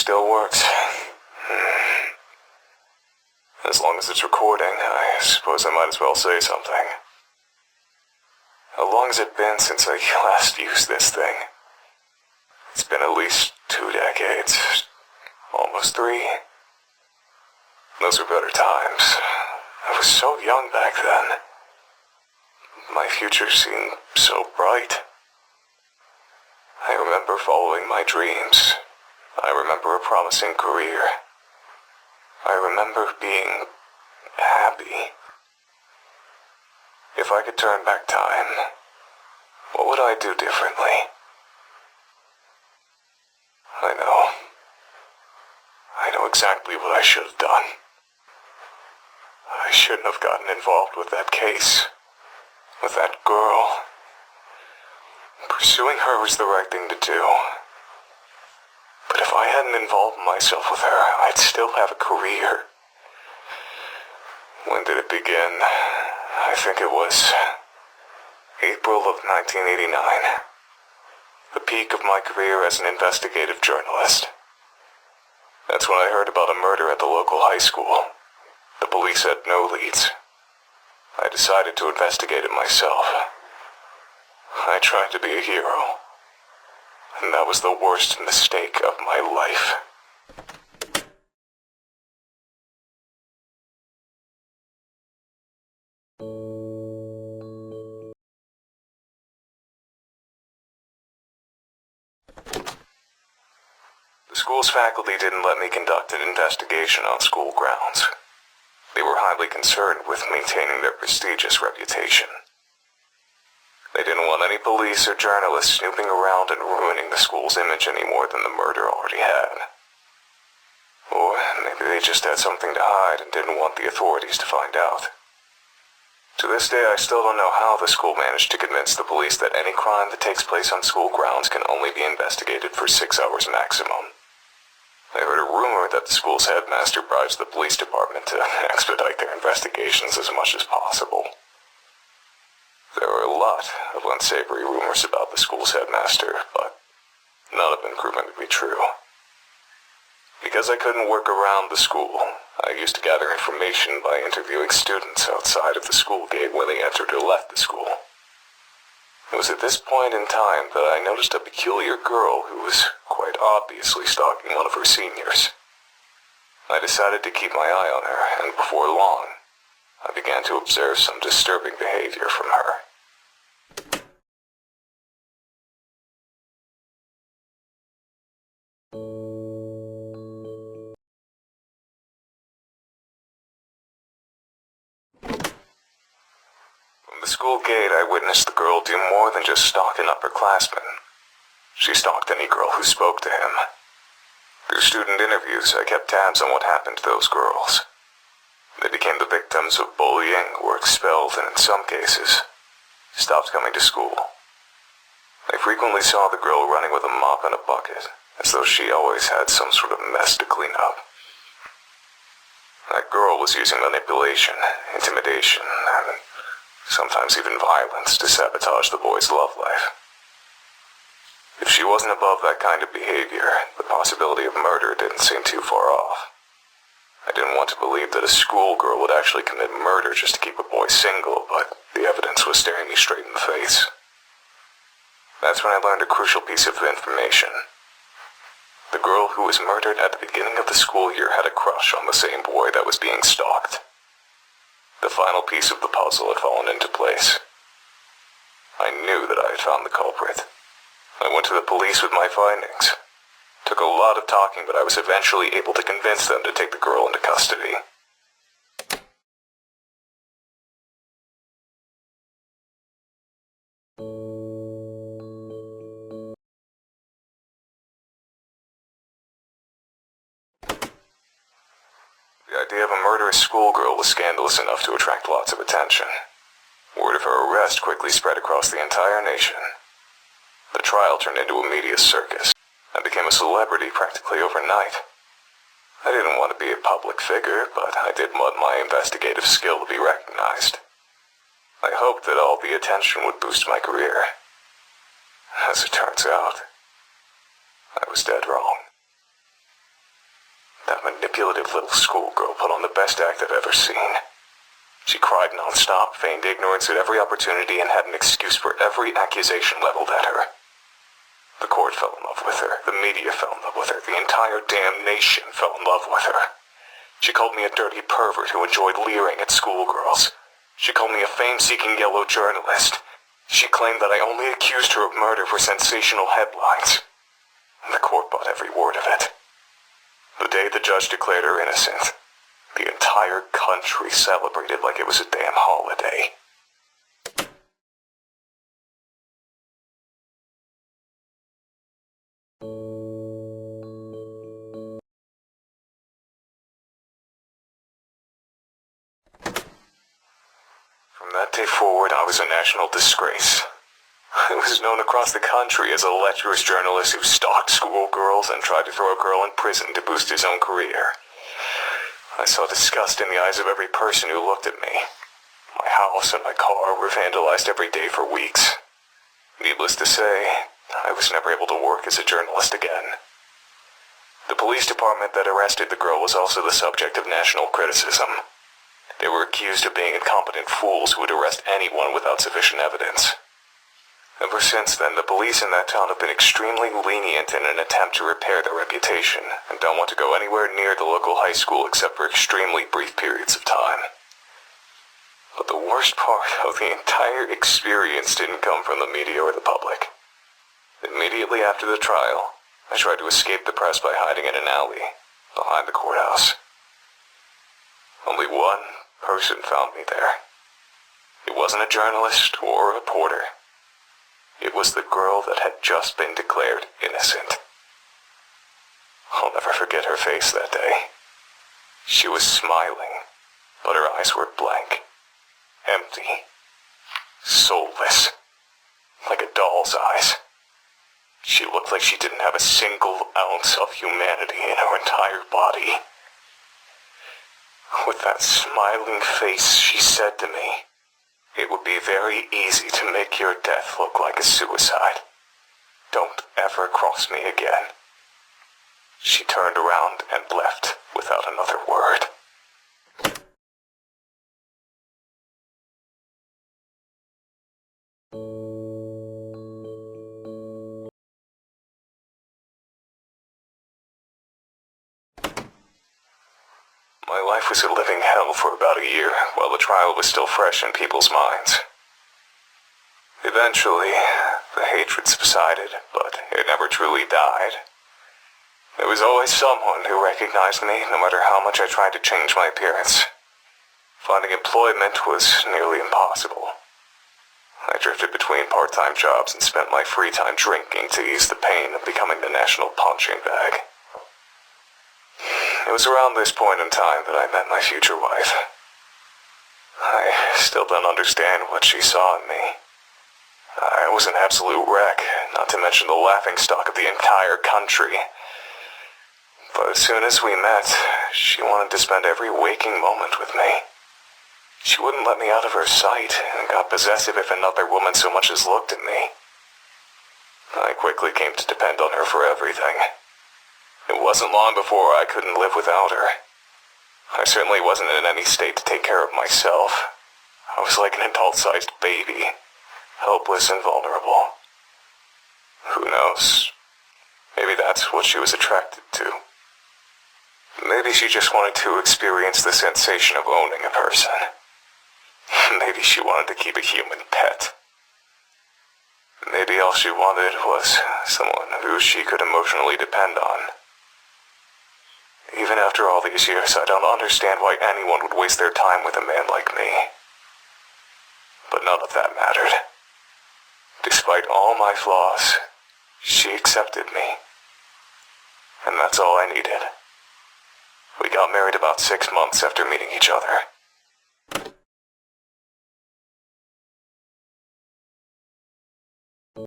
still works. As long as it's recording, I suppose I might as well say something. How long has it been since I last used this thing? It's been at least 2 decades. Almost 3. Those were better times. I was so young back then. My future seemed so bright. I remember following my dreams. I remember a promising career. I remember being happy. If I could turn back time, what would I do differently? I know exactly what I should have done. I shouldn't have gotten involved with that case, with that girl. Pursuing her was the right thing to do. But if I hadn't involved myself with her, I'd still have a career. When did it begin? I think it was April of 1989. The peak of my career as an investigative journalist. That's when I heard about a murder at the local high school. The police had no leads. I decided to investigate it myself. I tried to be a hero. And that was the worst mistake of my life. The school's faculty didn't let me conduct an investigation on school grounds. They were highly concerned with maintaining their prestigious reputation. They didn't want any police or journalists snooping around and ruining the school's image any more than the murder already had. Or maybe they just had something to hide and didn't want the authorities to find out. To this day, I still don't know how the school managed to convince the police that any crime that takes place on school grounds can only be investigated for 6 hours maximum. I heard a rumor that the school's headmaster bribes the police department to expedite their investigations as much as possible. There were a lot of unsavory rumors about the school's headmaster, but none have been proven to be true. Because I couldn't work around the school, I used to gather information by interviewing students outside of the school gate when they entered or left the school. It was at this point in time that I noticed a peculiar girl who was quite obviously stalking one of her seniors. I decided to keep my eye on her, and before long, I began to observe some disturbing behavior from her. From the school gate, I witnessed the girl do more than just stalk an upperclassman. She stalked any girl who spoke to him. Through student interviews, I kept tabs on what happened to those girls. They became the victims of bullying, were expelled, and in some cases, stopped coming to school. I frequently saw the girl running with a mop and a bucket, as though she always had some sort of mess to clean up. That girl was using manipulation, intimidation, and sometimes even violence to sabotage the boy's love life. If she wasn't above that kind of behavior, the possibility of murder didn't seem too far off. I didn't want to believe that a schoolgirl would actually commit murder just to keep a boy single, but the evidence was staring me straight in the face. That's when I learned a crucial piece of information. The girl who was murdered at the beginning of the school year had a crush on the same boy that was being stalked. The final piece of the puzzle had fallen into place. I knew that I had found the culprit. I went to the police with my findings. Took a lot of talking, but I was eventually able to convince them to take the girl into custody. The idea of a murderous schoolgirl was scandalous enough to attract lots of attention. Word of her arrest quickly spread across the entire nation. The trial turned into a media circus. I became a celebrity practically overnight. I didn't want to be a public figure, but I did want my investigative skill to be recognized. I hoped that all the attention would boost my career. As it turns out, I was dead wrong. That manipulative little schoolgirl put on the best act I've ever seen. She cried non-stop, feigned ignorance at every opportunity, and had an excuse for every accusation leveled at her. The court fell in love with her, the media fell in love with her, the entire damn nation fell in love with her. She called me a dirty pervert who enjoyed leering at schoolgirls. She called me a fame-seeking yellow journalist. She claimed that I only accused her of murder for sensational headlines. The court bought every word of it. The day the judge declared her innocent, the entire country celebrated like it was a damn holiday. From that day forward, I was a national disgrace. I was known across the country as a lecherous journalist who stalked schoolgirls and tried to throw a girl in prison to boost his own career. I saw disgust in the eyes of every person who looked at me. My house and my car were vandalized every day for weeks. Needless to say, I was never able to work as a journalist again. The police department that arrested the girl was also the subject of national criticism. They were accused of being incompetent fools who would arrest anyone without sufficient evidence. Ever since then, the police in that town have been extremely lenient in an attempt to repair their reputation, and don't want to go anywhere near the local high school except for extremely brief periods of time. But the worst part of the entire experience didn't come from the media or the public. Immediately after the trial, I tried to escape the press by hiding in an alley behind the courthouse. Only one person found me there. It wasn't a journalist or a reporter. It was the girl that had just been declared innocent. I'll never forget her face that day. She was smiling, but her eyes were blank, empty, soulless, like a doll's eyes. She looked like she didn't have a single ounce of humanity in her entire body. With that smiling face, she said to me, "It would be very easy to make your death look like a suicide. Don't ever cross me again." She turned around and left without another word. My life was a living hell for about a year, while the trial was still fresh in people's minds. Eventually, the hatred subsided, but it never truly died. There was always someone who recognized me, no matter how much I tried to change my appearance. Finding employment was nearly impossible. I drifted between part-time jobs and spent my free time drinking to ease the pain of becoming the national punching bag. It was around this point in time that I met my future wife. I still don't understand what she saw in me. I was an absolute wreck, not to mention the laughingstock of the entire country. But as soon as we met, she wanted to spend every waking moment with me. She wouldn't let me out of her sight, and got possessive if another woman so much as looked at me. I quickly came to depend on her for everything. It wasn't long before I couldn't live without her. I certainly wasn't in any state to take care of myself. I was like an adult-sized baby, helpless and vulnerable. Who knows? Maybe that's what she was attracted to. Maybe she just wanted to experience the sensation of owning a person. Maybe she wanted to keep a human pet. Maybe all she wanted was someone who she could emotionally depend on. Even after all these years, I don't understand why anyone would waste their time with a man like me. But none of that mattered. Despite all my flaws, she accepted me. And that's all I needed. We got married about 6 months after meeting each other.